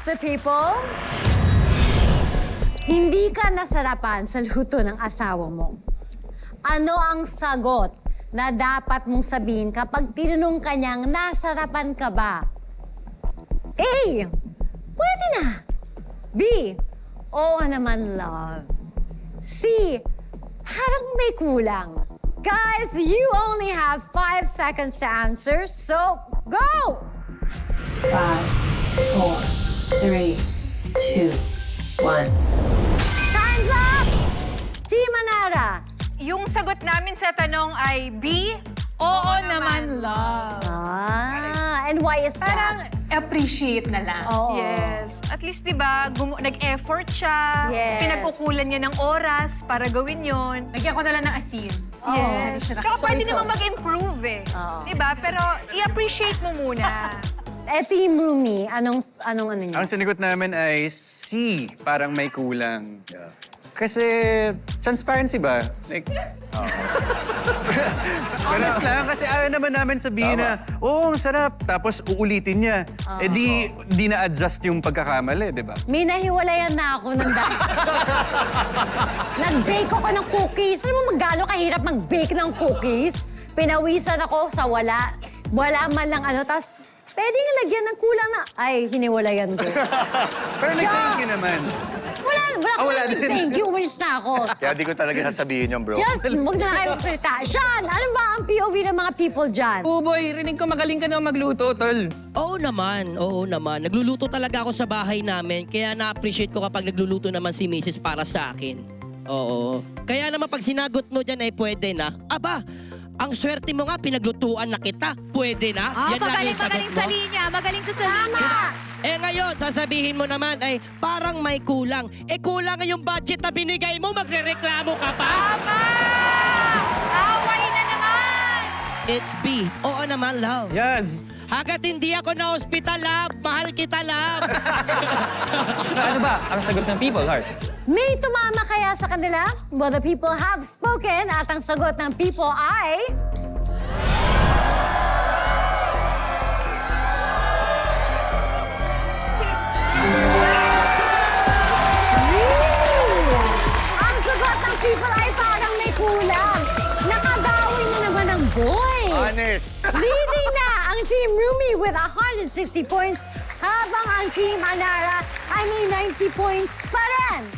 the people. Hindi ka nasarapan sa luto ng asawa mo. Ano ang sagot na dapat mong sabihin kapag tinanong ka niyang nasarapan ka ba? A. Pwede na. B. Oo naman, love. C. Parang may kulang. Guys, you only have 5 seconds to answer, so go! 5, 4, 3, 2, 1. Time's up! Team Manara. Yung sagot namin sa tanong ay B, oo naman, love. And why is Parang that? appreciate na lang. Oo. Yes. At least, di ba, nag-effort siya. Yes. Pinagkukulan niya ng oras para gawin yon. Lagyan ko na lang ng asin. Yes. Tsaka Soy pwede namang sauce. mag-improve eh. Oo. Di ba? Pero i-appreciate mo muna. Team Rumi, anong ano niyo? Ang sinigot namin ay C, parang may kulang. Kasi transparency ba? Like, honest lang, kasi ayaw naman namin sabihin na, oo, ang sarap, tapos uulitin niya. Eh di na-adjust yung pagkakamali, di ba? May nahiwalayan na ako ng dati. Nag-bake ako ng cookies. Alam mo magano kahirap mag-bake ng cookies? Pinawisan ako sa wala. Wala man lang ano. Tapos, pwede nga lagyan ng kulang na... Ay, hiniwalayan ko. Pero nag-thank you naman. Wala wala din. thank you. Umalis na ako. Kaya di ko talaga sasabihin yun, bro. Just, huwag na kayo magsalita. Sean, ano ba ang POV ng mga people dyan? Puboy, rinig ko magaling ka daw magluto, tol. Oo naman. Nagluluto talaga ako sa bahay namin, kaya na-appreciate ko kapag nagluluto naman si Mrs. para sa akin. Oo. Kaya naman pag sinagot mo dyan ay pwede na. Aba, ang swerte mo nga, pinaglutuan na kita. Pwede na. Yan lang yung sagot mo. linya. Magaling siya sa Tama! Eh ngayon, sasabihin mo naman ay parang may kulang. Eh kulang yung budget na binigay mo, magrereklamo ka pa? Away na naman! It's B. Oo naman, love. Yes! Hagat hindi ako na hospital, love. Mahal kita, love. Ano ba ang sagot ng people, Heart? May tumama kaya sa kanila? Well, the people have spoken at ang sagot ng people ay... Ang sagot ng people ay parang may kulang. Nakabawi mo naman ang boys. Honest. Leading na ang Team Rumi with 160 points habang ang Team Anara ay may 90 points pa rin.